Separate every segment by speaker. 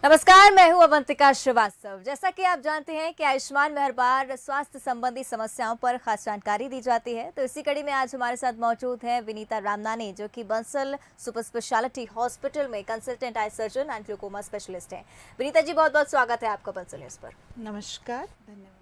Speaker 1: नमस्कार, मैं हूं अवंतिका श्रीवास्तव। जैसा कि आप जानते हैं कि आयुष्मान में हर बार स्वास्थ्य संबंधी समस्याओं पर खास जानकारी दी जाती है, तो इसी कड़ी में आज हमारे साथ मौजूद हैं विनीता रामनानी, जो कि बंसल सुपर स्पेशलिटी हॉस्पिटल में consultant eye surgeon and glaucoma specialist हैं। विनीता जी, बहुत बहुत स्वागत है आपका बंसल न्यूज पर।
Speaker 2: नमस्कार, धन्यवाद।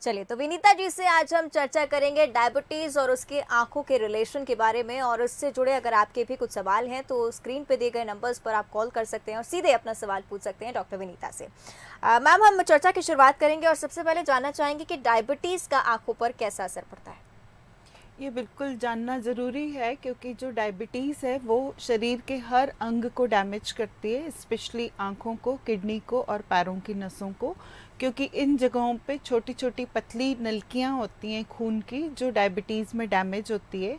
Speaker 1: चलिए, तो विनीता जी से आज हम चर्चा करेंगे डायबिटीज और उसके आंखों के रिलेशन के बारे में, और उससे जुड़े अगर आपके भी कुछ सवाल हैं तो स्क्रीन पे दिए गए नंबर्स पर आप कॉल कर सकते हैं और सीधे अपना सवाल पूछ सकते हैं डॉक्टर विनीता से। मैम, हम चर्चा की शुरुआत करेंगे और सबसे पहले जानना चाहेंगे कि डायबिटीज का आंखों पर कैसा असर पड़ता है।
Speaker 2: ये बिल्कुल जानना ज़रूरी है क्योंकि जो डायबिटीज़ है वो शरीर के हर अंग को डैमेज करती है, स्पेशली आँखों को, किडनी को और पैरों की नसों को, क्योंकि इन जगहों पे छोटी छोटी पतली नलकियाँ होती हैं खून की, जो डायबिटीज़ में डैमेज होती है।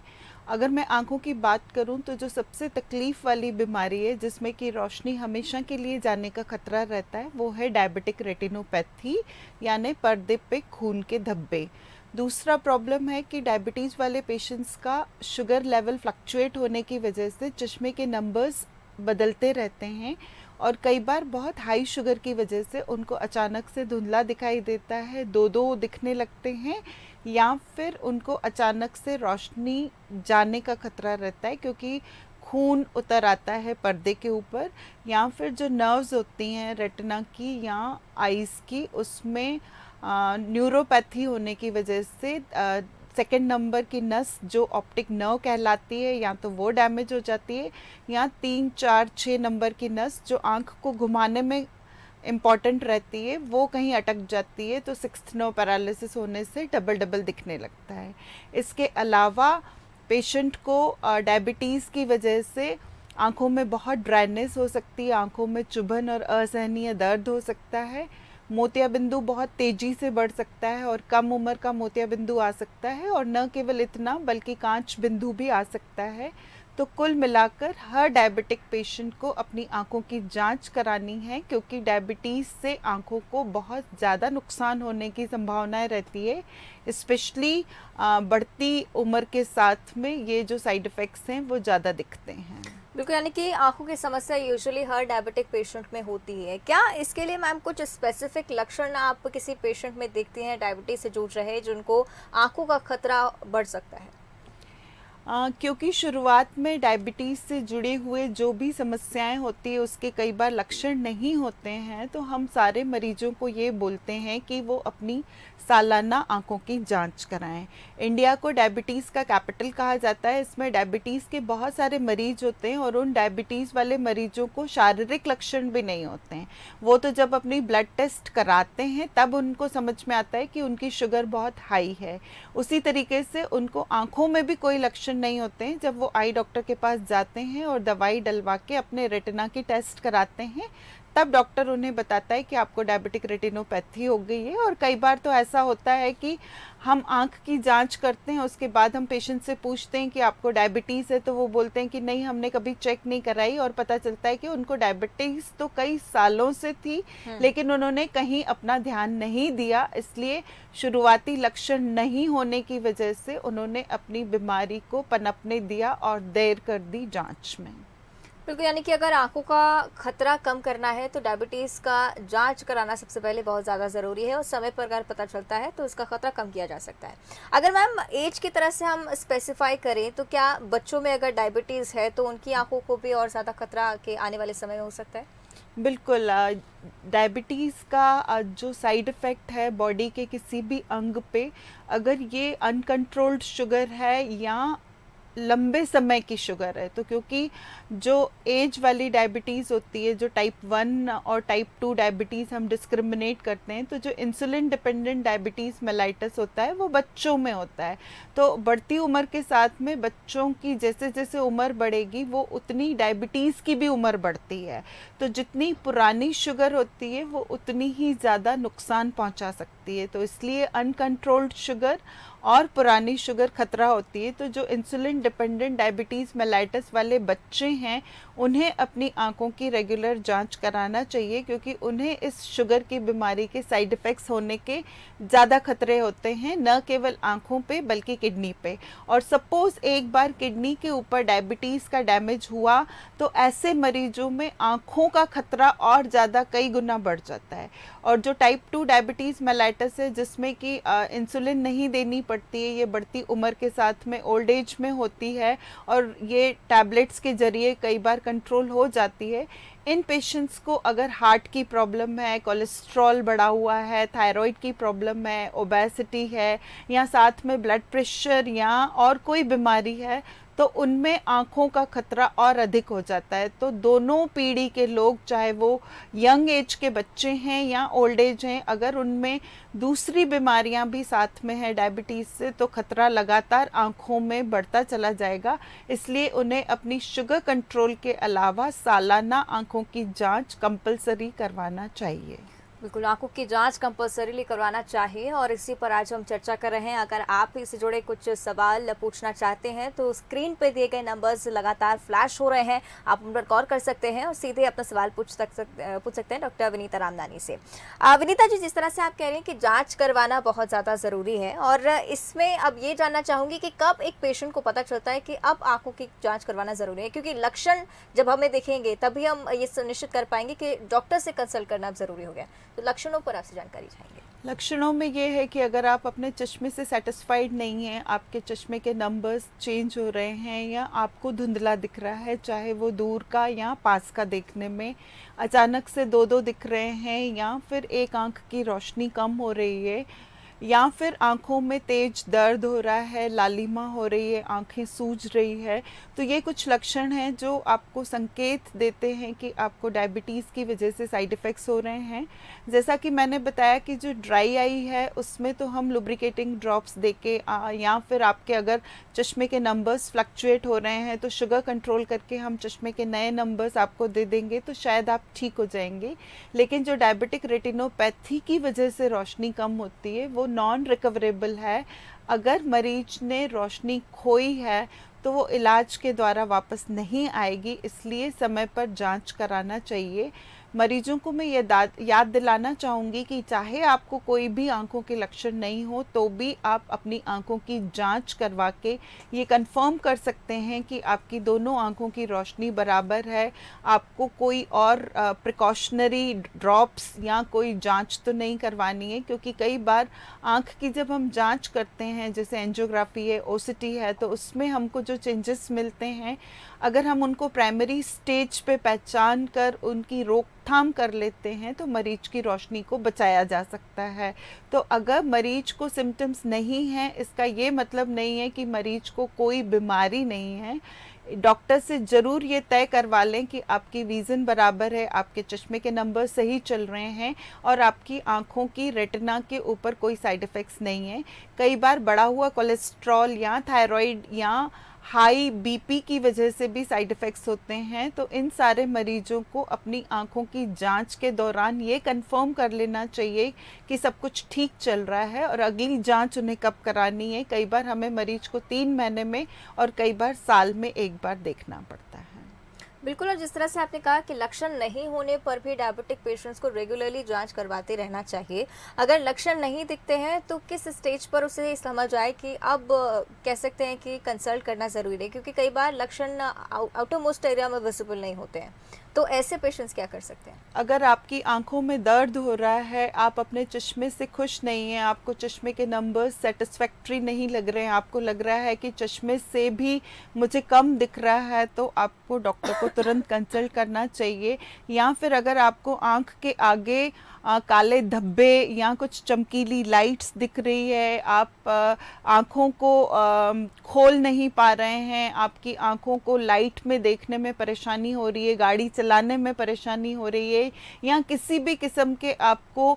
Speaker 2: अगर मैं आँखों की बात करूँ तो जो सबसे तकलीफ़ वाली बीमारी है जिसमें कि रोशनी हमेशा के लिए जाने का खतरा रहता है, वो है डायबिटिक रेटिनोपैथी, यानी पर्दे पे खून के धब्बे। दूसरा प्रॉब्लम है कि डायबिटीज़ वाले पेशेंट्स का शुगर लेवल फ्लक्चुएट होने की वजह से चश्मे के नंबर्स बदलते रहते हैं, और कई बार बहुत हाई शुगर की वजह से उनको अचानक से धुंधला दिखाई देता है, दो दो दिखने लगते हैं, या फिर उनको अचानक से रोशनी जाने का खतरा रहता है क्योंकि खून उतर आता है पर्दे के ऊपर, या फिर जो नर्व्स होती हैं रेटिना की या आइज़ की, उसमें न्यूरोपैथी होने की वजह से सेकेंड नंबर की नस जो ऑप्टिक नर्व कहलाती है, या तो वो डैमेज हो जाती है, या 3, 4, 6 नंबर की नस जो आँख को घुमाने में इम्पॉर्टेंट रहती है वो कहीं अटक जाती है, तो सिक्स्थ नर्व पैरालिसिस होने से डबल डबल दिखने लगता है। इसके अलावा पेशेंट को डायबिटीज़ की वजह से आँखों में बहुत ड्राइनेस हो सकती है, आँखों में चुभन और असहनीय दर्द हो सकता है, मोतियाबिंदु बहुत तेज़ी से बढ़ सकता है और कम उम्र का मोतियाबिंदु आ सकता है, और न केवल इतना बल्कि कांच बिंदु भी आ सकता है। तो कुल मिलाकर हर डायबिटिक पेशेंट को अपनी आंखों की जांच करानी है, क्योंकि डायबिटीज़ से आंखों को बहुत ज़्यादा नुकसान होने की संभावनाएं रहती है, स्पेशली बढ़ती उम्र के साथ में ये जो साइड इफ़ेक्ट्स हैं वो ज़्यादा दिखते हैं।
Speaker 1: बिल्कुल, यानी कि आंखों की समस्या यूजुअली हर डायबिटिक पेशेंट में होती है। क्या इसके लिए मैम कुछ स्पेसिफिक लक्षण आप किसी पेशेंट में देखती हैं डायबिटीज से जूझ रहे, जिनको आंखों का खतरा बढ़ सकता है?
Speaker 2: क्योंकि शुरुआत में डायबिटीज़ से जुड़े हुए जो भी समस्याएं होती है उसके कई बार लक्षण नहीं होते हैं, तो हम सारे मरीजों को ये बोलते हैं कि वो अपनी सालाना आंखों की जांच कराएं। इंडिया को डायबिटीज़ का कैपिटल कहा जाता है, इसमें डायबिटीज़ के बहुत सारे मरीज होते हैं, और उन डायबिटीज़ वाले मरीजों को शारीरिक लक्षण भी नहीं होते हैं। वो तो जब अपनी ब्लड टेस्ट कराते हैं तब उनको समझ में आता है कि उनकी शुगर बहुत हाई है। उसी तरीके से उनको आँखों में भी कोई लक्षण नहीं होते हैं जब वो आई डॉक्टर के पास जाते हैं और दवाई डलवा के अपने रेटिना की टेस्ट कराते हैं, तब डॉक्टर उन्हें बताता है कि आपको डायबिटिक रेटिनोपैथी हो गई है। और कई बार तो ऐसा होता है कि हम आँख की जांच करते हैं, उसके बाद हम पेशेंट से पूछते हैं कि आपको डायबिटीज़ है, तो वो बोलते हैं कि नहीं, हमने कभी चेक नहीं कराई, और पता चलता है कि उनको डायबिटीज़ तो कई सालों से थी, लेकिन उन्होंने कहीं अपना ध्यान नहीं दिया, इसलिए शुरुआती लक्षण नहीं होने की वजह से उन्होंने अपनी बीमारी को पनपने दिया और देर कर दी जांच में।
Speaker 1: बिल्कुल, यानी कि अगर आंखों का खतरा कम करना है तो डायबिटीज़ का जांच कराना सबसे पहले बहुत ज़्यादा ज़रूरी है, और समय पर अगर पता चलता है तो इसका खतरा कम किया जा सकता है। अगर मैम एज की तरह से हम स्पेसिफाई करें तो क्या बच्चों में अगर डायबिटीज़ है तो उनकी आंखों को भी और ज़्यादा खतरा के आने वाले समय में हो सकता है?
Speaker 2: बिल्कुल, डायबिटीज़ का जो साइड इफ़ेक्ट है बॉडी के किसी भी अंग पे, अगर ये अनकंट्रोल्ड शुगर है या लंबे समय की शुगर है, तो क्योंकि जो एज वाली डायबिटीज़ होती है, जो टाइप 1 और टाइप 2 डायबिटीज़ हम डिस्क्रिमिनेट करते हैं, तो जो इंसुलिन डिपेंडेंट डायबिटीज़ मेलाइटस होता है वो बच्चों में होता है। तो बढ़ती उम्र के साथ में बच्चों की जैसे जैसे उम्र बढ़ेगी वो उतनी डायबिटीज़ की भी उम्र बढ़ती है, तो जितनी पुरानी शुगर होती है वो उतनी ही ज़्यादा नुकसान पहुंचा सकती है। तो इसलिए अनकंट्रोल्ड शुगर और पुरानी शुगर खतरा होती है। तो जो इंसुलिन डिपेंडेंट डायबिटीज़ मेलाइटस वाले बच्चे हैं उन्हें अपनी आंखों की रेगुलर जांच कराना चाहिए, क्योंकि उन्हें इस शुगर की बीमारी के साइड इफ़ेक्ट्स होने के ज़्यादा खतरे होते हैं, न केवल आंखों पे बल्कि किडनी पे। और सपोज़ एक बार किडनी के ऊपर डायबिटीज़ का डैमेज हुआ तो ऐसे मरीजों में आंखों का खतरा और ज़्यादा कई गुना बढ़ जाता है। और जो टाइप 2 डायबिटीज़ मेलाइटस है जिसमें कि इंसुलिन नहीं देनी पड़ती है, ये बढ़ती उम्र के साथ में ओल्ड एज में होती है और ये टैबलेट्स के ज़रिए कई बार कंट्रोल हो जाती है। इन पेशेंट्स को अगर हार्ट की प्रॉब्लम है, कोलेस्ट्रॉल बढ़ा हुआ है, थायराइड की प्रॉब्लम है, ओबेसिटी है, या साथ में ब्लड प्रेशर या और कोई बीमारी है, तो उनमें आँखों का खतरा और अधिक हो जाता है। तो दोनों पीढ़ी के लोग, चाहे वो यंग एज के बच्चे हैं या ओल्ड एज हैं, अगर उनमें दूसरी बीमारियां भी साथ में है डायबिटीज़ से, तो खतरा लगातार आँखों में बढ़ता चला जाएगा। इसलिए उन्हें अपनी शुगर कंट्रोल के अलावा सालाना आँखों की जांच कंपलसरी करवाना चाहिए।
Speaker 1: बिल्कुल, आंखों की जांच कंपल्सरीली करवाना चाहिए और इसी पर आज हम चर्चा कर रहे हैं। अगर आप इससे जुड़े कुछ सवाल पूछना चाहते हैं तो स्क्रीन पे दिए गए नंबर्स लगातार फ्लैश हो रहे हैं, आप उन पर कॉल कर सकते हैं और सीधे अपना सवाल पूछ सकते हैं डॉक्टर विनीता रामदानी से। विनीता जी, जिस तरह से आप कह रहे हैं कि जाँच करवाना बहुत ज़्यादा ज़रूरी है, और इसमें अब ये जानना चाहूँगी कि कब एक पेशेंट को पता चलता है कि अब आँखों की जाँच करवाना ज़रूरी है, क्योंकि लक्षण जब हमें दिखेंगे तभी हम ये सुनिश्चित कर पाएंगे कि डॉक्टर से कंसल्ट करना ज़रूरी हो गया। तो लक्षणों पर आपसे जानकारी चाहेंगे।
Speaker 2: लक्षणों में ये है कि अगर आप अपने चश्मे से सेटिस्फाइड नहीं हैं, आपके चश्मे के नंबर्स चेंज हो रहे हैं या आपको धुंधला दिख रहा है, चाहे वो दूर का या पास का देखने में, अचानक से दो दो दिख रहे हैं, या फिर एक आंख की रोशनी कम हो रही है, या फिर आँखों में तेज दर्द हो रहा है, लालिमा हो रही है, आँखें सूज रही है, तो ये कुछ लक्षण हैं जो आपको संकेत देते हैं कि आपको डायबिटीज़ की वजह से साइड इफ़ेक्ट्स हो रहे हैं। जैसा कि मैंने बताया कि जो ड्राई आई है उसमें तो हम लुब्रिकेटिंग ड्रॉप्स देके या फिर आपके अगर चश्मे के नंबर्स फ्लक्चुएट हो रहे हैं तो शुगर कंट्रोल करके हम चश्मे के नए नंबर्स आपको दे देंगे, तो शायद आप ठीक हो जाएंगे। लेकिन जो डायबिटिक रेटिनोपैथी की वजह से रोशनी कम होती है वो नॉन रिकवरेबल है। अगर मरीज ने रोशनी खोई है तो वो इलाज के द्वारा वापस नहीं आएगी, इसलिए समय पर जांच कराना चाहिए। मरीजों को मैं ये याद दिलाना चाहूँगी कि चाहे आपको कोई भी आंखों के लक्षण नहीं हो तो भी आप अपनी आंखों की जांच करवा के ये कंफर्म कर सकते हैं कि आपकी दोनों आंखों की रोशनी बराबर है। आपको कोई और प्रिकॉशनरी ड्रॉप्स या कोई जांच तो नहीं करवानी है, क्योंकि कई बार आंख की जब हम जांच करते हैं, जैसे एंजियोग्राफी है, ओसीटी है, तो उसमें हमको जो चेंजेस मिलते हैं, अगर हम उनको प्राइमरी स्टेज पे पहचान कर उनकी रोकथाम कर लेते हैं तो मरीज की रोशनी को बचाया जा सकता है। तो अगर मरीज को सिम्टम्स नहीं हैं, इसका ये मतलब नहीं है कि मरीज को कोई बीमारी नहीं है। डॉक्टर से ज़रूर ये तय करवा लें कि आपकी विज़न बराबर है, आपके चश्मे के नंबर सही चल रहे हैं और आपकी आँखों की रेटिना के ऊपर कोई साइड इफ़ेक्ट्स नहीं है। कई बार बढ़ा हुआ कोलेस्ट्रॉल या थायराइड या हाई बीपी की वजह से भी साइड इफ़ेक्ट्स होते हैं। तो इन सारे मरीजों को अपनी आँखों की जांच के दौरान ये कंफर्म कर लेना चाहिए कि सब कुछ ठीक चल रहा है और अगली जांच उन्हें कब करानी है। कई बार हमें मरीज को 3 महीने में और कई बार साल में एक बार देखना पड़ता है।
Speaker 1: बिल्कुल, और जिस तरह से आपने कहा कि लक्षण नहीं होने पर भी डायबिटिक पेशेंट्स को रेगुलरली जांच करवाते रहना चाहिए। अगर लक्षण नहीं दिखते हैं तो किस स्टेज पर उसे समझ आए कि अब कह सकते हैं कि कंसल्ट करना ज़रूरी है, क्योंकि कई बार लक्षण आउटर मोस्ट एरिया में विजिबल नहीं होते हैं, तो ऐसे पेशेंट्स क्या कर सकते हैं?
Speaker 2: अगर आपकी आंखों में दर्द हो रहा है, आप अपने चश्मे से खुश नहीं हैं, आपको चश्मे के नंबर्स सेटिस्फैक्ट्री नहीं लग रहे हैं, आपको लग रहा है कि चश्मे से भी मुझे कम दिख रहा है, तो आपको डॉक्टर को तुरंत कंसल्ट करना चाहिए। या फिर अगर आपको आंख के आगे काले धब्बे या कुछ चमकीली लाइट्स दिख रही है, आप आँखों को खोल नहीं पा रहे हैं, आपकी आँखों को लाइट में देखने में परेशानी हो रही है, गाड़ी चलाने में परेशानी हो रही है, या किसी भी किस्म के आपको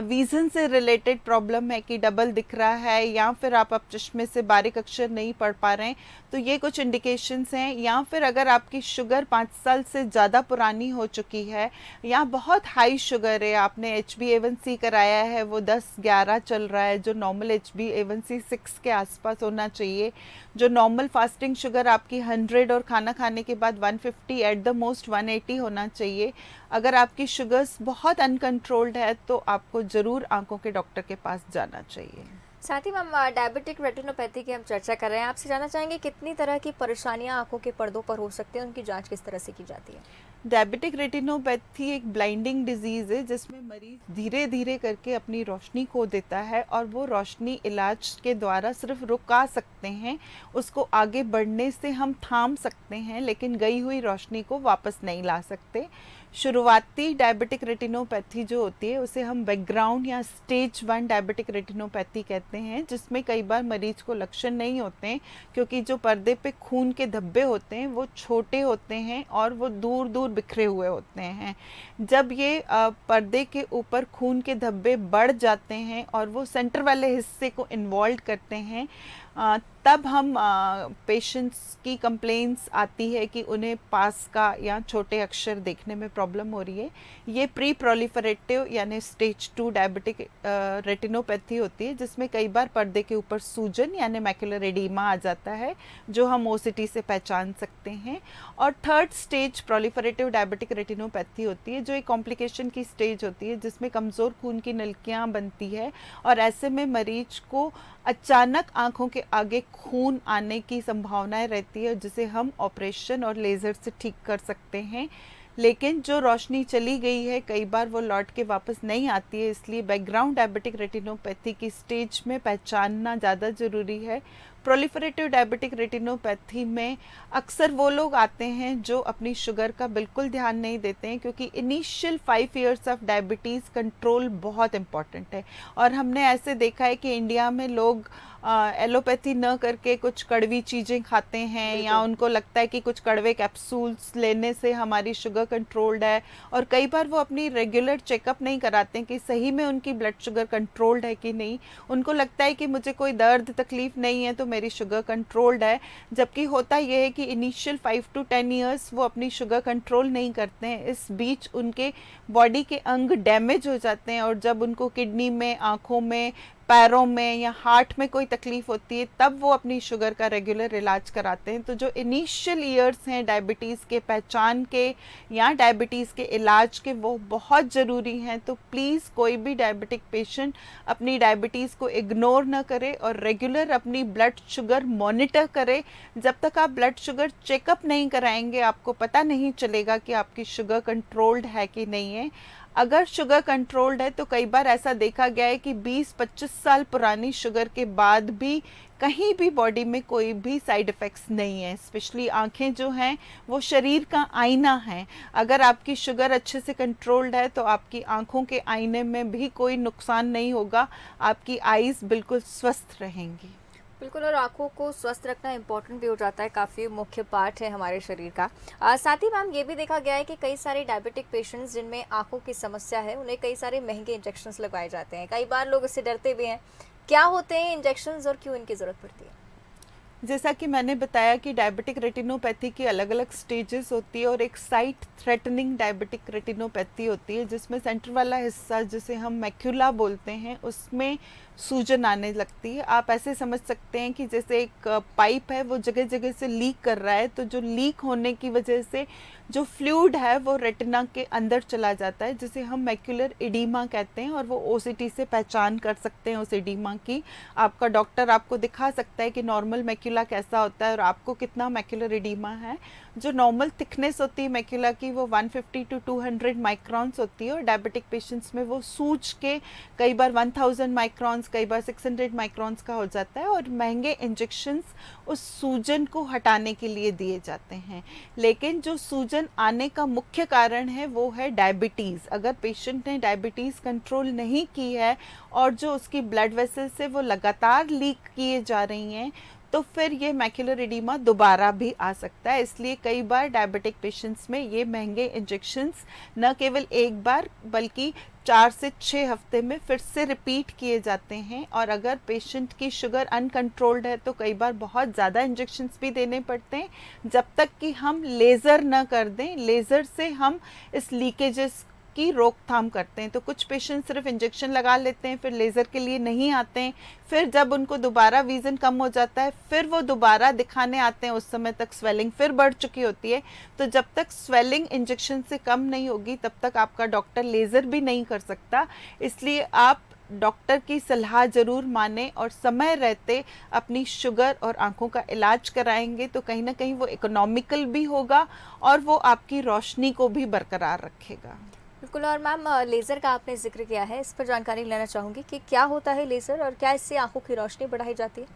Speaker 2: विज़न से रिलेटेड प्रॉब्लम है कि डबल दिख रहा है, या फिर आप चश्मे से बारीक अक्षर नहीं पढ़ पा रहे हैं, तो ये कुछ इंडिकेशंस हैं। या फिर अगर आपकी शुगर 4-5 साल से ज़्यादा पुरानी हो चुकी है, या बहुत हाई शुगर है, आपने HbA1c कराया है वो 10-11 चल रहा है, जो नॉर्मल HbA1c 6 के आसपास होना चाहिए, जो नॉर्मल फास्टिंग शुगर आपकी 100 और खाना खाने के बाद 150 एट द मोस्ट 180 होना चाहिए। अगर आपकी शुगर्स बहुत अनकंट्रोल्ड है तो आपको ज़रूर आंखों के डॉक्टर के पास जाना चाहिए।
Speaker 1: साथ ही मैम डायबिटिक रेटिनोपैथी की हम चर्चा कर रहे हैं, आपसे जानना चाहेंगे कितनी तरह की परेशानियां आंखों के पर्दों पर हो सकती हैं, उनकी जांच किस तरह से की जाती है?
Speaker 2: डायबिटिक रेटिनोपैथी एक ब्लाइंडिंग डिजीज़ है जिसमें मरीज धीरे धीरे करके अपनी रोशनी खो देता है, और वो रोशनी इलाज के द्वारा सिर्फ रुका सकते हैं, उसको आगे बढ़ने से हम थाम सकते हैं, लेकिन गई हुई रोशनी को वापस नहीं ला सकते। शुरुआती डायबिटिक रेटिनोपैथी जो होती है उसे हम बैकग्राउंड या स्टेज 1 डायबिटिक रेटिनोपैथी कहते हैं, जिसमें कई बार मरीज को लक्षण नहीं होते हैं, क्योंकि जो पर्दे पे खून के धब्बे होते हैं वो छोटे होते हैं और वो दूर दूर बिखरे हुए होते हैं। जब ये पर्दे के ऊपर खून के धब्बे बढ़ जाते हैं और वो सेंटर वाले हिस्से को इन्वॉल्व करते हैं, तब हम पेशेंट्स की कंप्लेंट्स आती है कि उन्हें पास का या छोटे अक्षर देखने में प्रॉब्लम हो रही है। ये प्री प्रोलिफरेटिव यानी स्टेज 2 डायबिटिक रेटिनोपैथी होती है, जिसमें कई बार पर्दे के ऊपर सूजन यानी मैक्युलर एडीमा आ जाता है, जो हम ओसीटी से पहचान सकते हैं। और third stage proliferative diabetic retinopathy होती है, जो एक कॉम्प्लिकेशन की स्टेज होती है, जिसमें कमज़ोर खून की नलकियाँ बनती है, और ऐसे में मरीज को अचानक आंखों के आगे खून आने की संभावनाएं रहती है, जिसे हम ऑपरेशन और लेज़र से ठीक कर सकते हैं। लेकिन जो रोशनी चली गई है कई बार वो लौट के वापस नहीं आती है, इसलिए बैकग्राउंड डायबिटिक रेटिनोपैथी की स्टेज में पहचानना ज़्यादा ज़रूरी है। प्रोलिफरेटिव डायबिटिक रेटिनोपैथी में अक्सर वो लोग आते हैं जो अपनी शुगर का बिल्कुल ध्यान नहीं देते हैं, क्योंकि initial 5 years of diabetes control बहुत इम्पॉर्टेंट है। और हमने ऐसे देखा है कि इंडिया में लोग एलोपैथी न करके कुछ कड़वी चीज़ें खाते हैं, या उनको लगता है कि कुछ कड़वे कैप्सूल्स लेने से हमारी शुगर कंट्रोल्ड है, और कई बार वो अपनी रेगुलर चेकअप नहीं कराते हैं कि सही में उनकी ब्लड शुगर कंट्रोल्ड है कि नहीं। उनको लगता है कि मुझे कोई दर्द तकलीफ़ नहीं है तो मेरी शुगर कंट्रोल्ड है, जबकि होता यह है कि इनिशियल 5 to 10 ईयर्स वो अपनी शुगर कंट्रोल नहीं करते हैं। इस बीच उनके बॉडी के अंग डैमेज हो जाते हैं, और जब उनको किडनी में, आँखों में, पैरों में या हार्ट में कोई तकलीफ होती है, तब वो अपनी शुगर का रेगुलर इलाज कराते हैं। तो जो इनिशियल ईयर्स हैं डायबिटीज़ के पहचान के या डायबिटीज़ के इलाज के, वो बहुत ज़रूरी हैं। तो प्लीज़ कोई भी डायबिटिक पेशेंट अपनी डायबिटीज़ को इग्नोर ना करे और रेगुलर अपनी ब्लड शुगर मॉनिटर करे। जब तक आप ब्लड शुगर चेकअप नहीं कराएंगे आपको पता नहीं चलेगा कि आपकी शुगर कंट्रोल्ड है कि नहीं है। अगर शुगर कंट्रोल्ड है तो कई बार ऐसा देखा गया है कि 20-25 साल पुरानी शुगर के बाद भी कहीं भी बॉडी में कोई भी साइड इफ़ेक्ट्स नहीं है। स्पेशली आंखें जो हैं वो शरीर का आईना है। अगर आपकी शुगर अच्छे से कंट्रोल्ड है तो आपकी आंखों के आईने में भी कोई नुकसान नहीं होगा, आपकी आईज़ बिल्कुल स्वस्थ रहेंगी।
Speaker 1: बिल्कुल, और आंखों को स्वस्थ रखना इम्पोर्टेंट भी हो जाता है, काफ़ी मुख्य पार्ट है हमारे शरीर का। साथ ही मैम ये भी देखा गया है कि कई सारे डायबिटिक पेशेंट्स जिनमें आंखों की समस्या है, उन्हें कई सारे महंगे इंजेक्शंस लगवाए जाते हैं। कई बार लोग इससे डरते भी हैं। क्या होते हैं इंजेक्शंस और क्यों इनकी ज़रूरत पड़ती है?
Speaker 2: जैसा कि मैंने बताया कि डायबिटिक रेटिनोपैथी की अलग अलग स्टेजेस होती है, और एक साइट थ्रेटनिंग डायबिटिक रेटिनोपैथी होती है, जिसमें सेंटर वाला हिस्सा जिसे हम मैक्यूला बोलते हैं उसमें सूजन आने लगती है। आप ऐसे समझ सकते हैं कि जैसे एक पाइप है वो जगह जगह से लीक कर रहा है, तो जो लीक होने की वजह से जो फ्लूइड है वो रेटिना के अंदर चला जाता है, जिसे हम मैक्यूलर एडीमा कहते हैं, और वो ओसीटी से पहचान कर सकते हैं उस एडीमा की। आपका डॉक्टर आपको दिखा सकता है कि नॉर्मल मैक्यूला कैसा होता है और आपको कितना मैक्यूलर एडीमा है। जो नॉर्मल थिकनेस होती है मैक्यूला की वो 150 to 200 माइक्रॉन्स होती है, और डायबिटिक पेशेंट्स में वो सूज के कई बार 1000 माइक्रॉन्स, कई बार 600 माइक्रॉन्स का हो जाता है, और महंगे इंजेक्शंस उस सूजन को हटाने के लिए दिए जाते हैं। लेकिन जो सूजन आने का मुख्य कारण है वो है डायबिटीज़। अगर पेशेंट ने डायबिटीज़ कंट्रोल नहीं की है और जो उसकी ब्लड वेसल्स से वो लगातार लीक किए जा रही हैं, तो फिर ये मैक्युलर एडिमा दोबारा भी आ सकता है। इसलिए कई बार डायबिटिक पेशेंट्स में ये महंगे इंजेक्शंस न केवल एक बार बल्कि 4 से 6 हफ्ते में फिर से रिपीट किए जाते हैं। और अगर पेशेंट की शुगर अनकंट्रोल्ड है तो कई बार बहुत ज़्यादा इंजेक्शंस भी देने पड़ते हैं जब तक कि हम लेज़र न कर दें। लेज़र से हम इस लीकेजेस की रोकथाम करते हैं। तो कुछ पेशेंट सिर्फ इंजेक्शन लगा लेते हैं, फिर लेज़र के लिए नहीं आते हैं, फिर जब उनको दोबारा विज़न कम हो जाता है फिर वो दोबारा दिखाने आते हैं, उस समय तक स्वेलिंग फिर बढ़ चुकी होती है। तो जब तक स्वेलिंग इंजेक्शन से कम नहीं होगी तब तक आपका डॉक्टर लेज़र भी नहीं कर सकता। इसलिए आप डॉक्टर की सलाह ज़रूर मानें और समय रहते अपनी शुगर और आँखों का इलाज कराएंगे तो कहीं ना कहीं वो इकोनॉमिकल भी होगा और वो आपकी रोशनी को भी बरकरार रखेगा।
Speaker 1: बिल्कुल। और मैम, लेज़र का आपने ज़िक्र किया है, इस पर जानकारी लेना चाहूँगी कि क्या होता है लेज़र और क्या इससे आँखों की रोशनी बढ़ाई जाती है?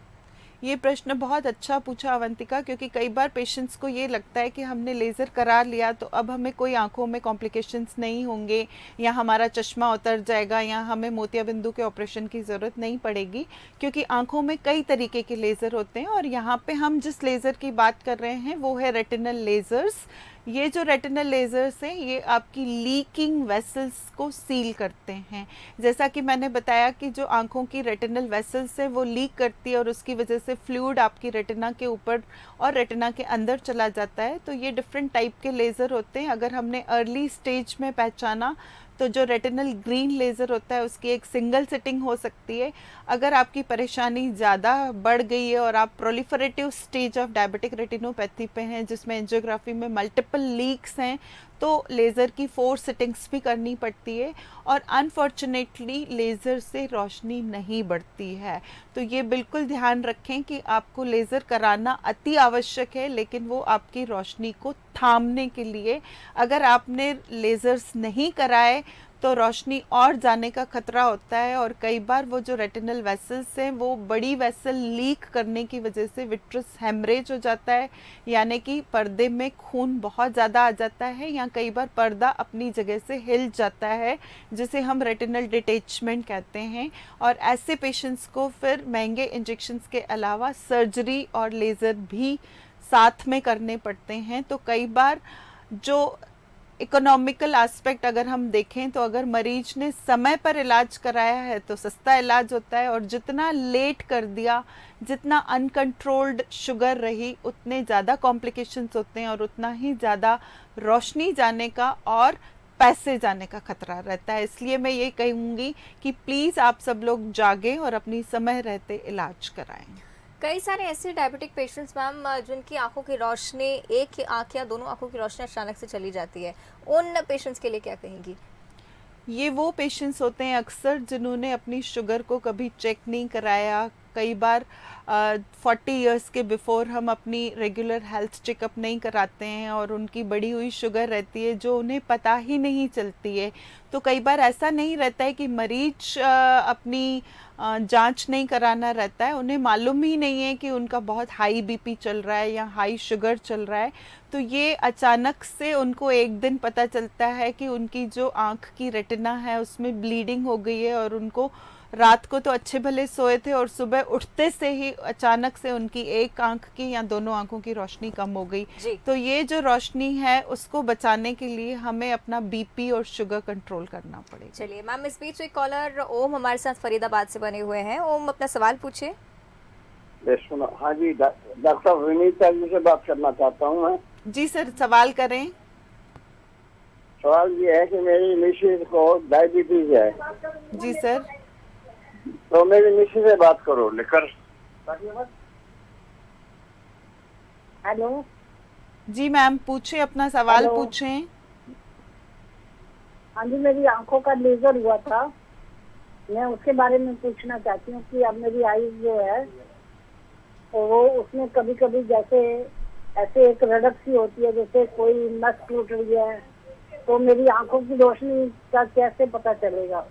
Speaker 2: ये प्रश्न बहुत अच्छा पूछा अवंतिका, क्योंकि कई बार पेशेंट्स को ये लगता है कि हमने लेज़र करा लिया तो अब हमें कोई आंखों में कॉम्प्लिकेशंस नहीं होंगे या हमारा चश्मा उतर जाएगा या हमें मोतियाबिंदु के ऑपरेशन की ज़रूरत नहीं पड़ेगी, क्योंकि आंखों में कई तरीके के लेज़र होते हैं। और यहाँ पे हम जिस लेज़र की बात कर रहे हैं वो है रेटिनल लेज़र्स। ये जो रेटिनल लेज़र्स हैं ये आपकी लीकिंग वेसल्स को सील करते हैं। जैसा कि मैंने बताया कि जो आंखों की रेटिनल वेसल्स है वो लीक करती है और उसकी वजह से फ्लूइड आपकी रेटिना के ऊपर और रेटिना के अंदर चला जाता है। तो ये डिफरेंट टाइप के लेज़र होते हैं। अगर हमने अर्ली स्टेज में पहचाना तो जो रेटिनल ग्रीन लेज़र होता है उसकी एक सिंगल सिटिंग हो सकती है। अगर आपकी परेशानी ज़्यादा बढ़ गई है और आप proliferative stage of diabetic retinopathy पे हैं जिसमें एंजियोग्राफी में मल्टीपल लीक्स हैं तो लेज़र की 4 सिटिंग्स भी करनी पड़ती है। और अनफॉर्चुनेटली लेज़र से रोशनी नहीं बढ़ती है। तो ये बिल्कुल ध्यान रखें कि आपको लेज़र कराना अति आवश्यक है, लेकिन वो आपकी रोशनी को थामने के लिए। अगर आपने लेज़र्स नहीं कराए तो रोशनी और जाने का खतरा होता है और कई बार वो जो रेटिनल वेसल्स हैं वो बड़ी वेसल लीक करने की वजह से विट्रस हेमरेज हो जाता है, यानी कि पर्दे में खून बहुत ज़्यादा आ जाता है या कई बार पर्दा अपनी जगह से हिल जाता है जिसे हम रेटिनल डिटैचमेंट कहते हैं। और ऐसे पेशेंट्स को फिर महंगे इंजेक्शंस के अलावा सर्जरी और लेज़र भी साथ में करने पड़ते हैं। तो कई बार जो इकोनॉमिकल एस्पेक्ट अगर हम देखें तो अगर मरीज ने समय पर इलाज कराया है तो सस्ता इलाज होता है, और जितना लेट कर दिया, जितना अनकंट्रोल्ड शुगर रही, उतने ज़्यादा कॉम्प्लिकेशंस होते हैं और उतना ही ज़्यादा रोशनी जाने का और पैसे जाने का खतरा रहता है। इसलिए मैं ये कहूँगी कि प्लीज़ आप सब लोग जागें और अपनी समय रहते इलाज कराएं।
Speaker 1: कई सारे ऐसे डायबिटिक पेशेंट्स मैम जिनकी आंखों की रोशनी, एक आंख या दोनों आंखों की रोशनी अचानक से चली जाती है, उन पेशेंट्स के लिए क्या कहेंगी?
Speaker 2: ये वो पेशेंट्स होते हैं अक्सर जिन्होंने अपनी शुगर को कभी चेक नहीं कराया। कई बार 40 इयर्स के बिफोर हम अपनी रेगुलर हेल्थ चेकअप नहीं कराते हैं और उनकी बढ़ी हुई शुगर रहती है जो उन्हें पता ही नहीं चलती है। तो कई बार ऐसा नहीं रहता है कि मरीज अपनी जांच नहीं कराना रहता है, उन्हें मालूम ही नहीं है कि उनका बहुत हाई बीपी चल रहा है या हाई शुगर चल रहा है। तो ये अचानक से उनको एक दिन पता चलता है कि उनकी जो आँख की रेटिना है उसमें ब्लीडिंग हो गई है, और उनको रात को तो अच्छे भले सोए थे और सुबह उठते से ही अचानक से उनकी एक आंख की या दोनों आंखों की रोशनी कम हो गई। तो ये जो रोशनी है उसको बचाने के लिए हमें अपना बीपी और शुगर कंट्रोल करना पड़ेगा।
Speaker 1: चलिए मैम, इस बीच एक कॉलर ओम हमारे साथ फरीदाबाद से बने हुए हैं। ओम, अपना सवाल पूछिए।
Speaker 3: हाँ जी, डॉक्टर विनीता जी से बात करना चाहता हूँ मैं।
Speaker 2: जी सर, सवाल करें।
Speaker 3: सवाल ये है कि मेरी मिसेज को डायबिटीज है।
Speaker 2: जी सर।
Speaker 3: तो मेरी मिसेज से बात करो लेकर।
Speaker 4: हेलो
Speaker 2: जी मैम, पूछे अपना सवाल पूछें।
Speaker 4: हाँ जी, मेरी आंखों का लेजर हुआ था, मैं उसके बारे में पूछना चाहती हूँ कि अब मेरी आई जो है तो वो उसमें कभी कभी जैसे ऐसे एक रड़क सी होती है जैसे कोई नस टूट रही है, तो मेरी आंखों की रोशनी का कैसे पता चलेगा?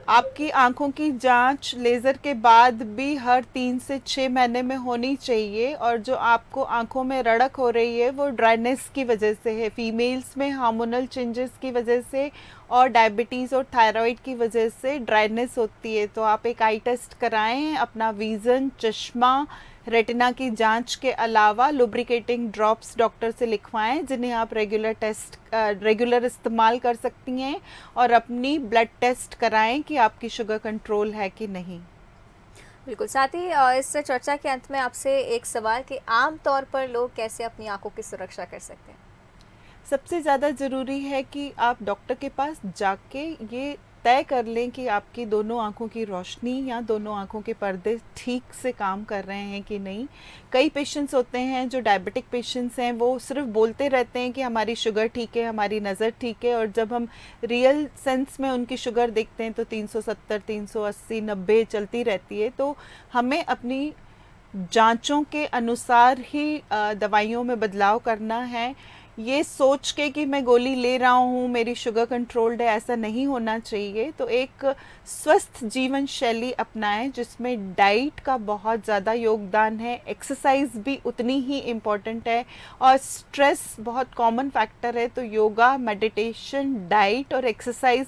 Speaker 2: आपकी आंखों की जांच लेज़र के बाद भी हर 3 से 6 महीने में होनी चाहिए, और जो आपको आंखों में रड़क हो रही है वो ड्राइनेस की वजह से है। फीमेल्स में हार्मोनल चेंजेस की वजह से और डायबिटीज़ और थायराइड की वजह से ड्राइनेस होती है। तो आप एक आई टेस्ट कराएं, अपना विज़न, चश्मा रेटिना की जांच के अलावा लुब्रिकेटिंग ड्रॉप्स डॉक्टर से लिखवाएं, जिन्हें आप रेगुलर इस्तेमाल कर सकती हैं, और अपनी ब्लड टेस्ट कराएं कि आपकी शुगर कंट्रोल है कि नहीं।
Speaker 1: बिल्कुल। साथ ही इस चर्चा के अंत में आपसे एक सवाल कि आम तौर पर लोग कैसे अपनी आंखों की सुरक्षा कर सकते हैं?
Speaker 2: सबसे ज़्यादा ज़रूरी है कि आप डॉक्टर के पास जाके ये तय कर लें कि आपकी दोनों आंखों की रोशनी या दोनों आंखों के पर्दे ठीक से काम कर रहे हैं कि नहीं। कई पेशेंट्स होते हैं जो डायबिटिक पेशेंट्स हैं, वो सिर्फ बोलते रहते हैं कि हमारी शुगर ठीक है, हमारी नज़र ठीक है, और जब हम रियल सेंस में उनकी शुगर देखते हैं तो 370, 380, 90 चलती रहती है। तो हमें अपनी जांचों के अनुसार ही दवाइयों में बदलाव करना है। ये सोच के कि मैं गोली ले रहा हूँ, मेरी शुगर कंट्रोल्ड है, ऐसा नहीं होना चाहिए। तो एक स्वस्थ जीवन शैली अपनाएं जिसमें डाइट का बहुत ज़्यादा योगदान है, एक्सरसाइज भी उतनी ही इम्पॉर्टेंट है, और स्ट्रेस बहुत कॉमन फैक्टर है। तो योगा, मेडिटेशन, डाइट और एक्सरसाइज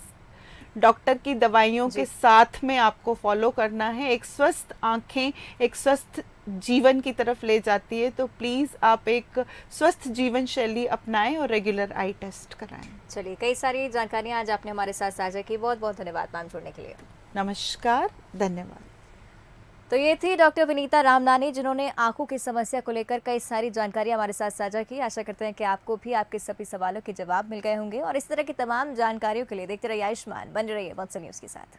Speaker 2: डॉक्टर की दवाइयों के साथ में आपको फॉलो करना है। एक स्वस्थ आंखें एक स्वस्थ जीवन की तरफ ले जाती है। तो प्लीज़ आप एक स्वस्थ जीवन शैली अपनाएं और रेगुलर आई टेस्ट कराएं।
Speaker 1: चलिए, कई सारी जानकारियां आज आपने हमारे साथ साझा की। बहुत बहुत धन्यवाद मैम जुड़ने के लिए।
Speaker 2: नमस्कार, धन्यवाद।
Speaker 1: तो ये थी डॉक्टर विनीता रामनानी, जिन्होंने आंखों की समस्या को लेकर कई सारी जानकारी हमारे साथ साझा की। आशा करते हैं कि आपको भी आपके सभी सवालों के जवाब मिल गए होंगे, और इस तरह की तमाम जानकारियों के लिए देखते रहिए आयुष्मान, बने रहिए वत्सल न्यूज़ के साथ।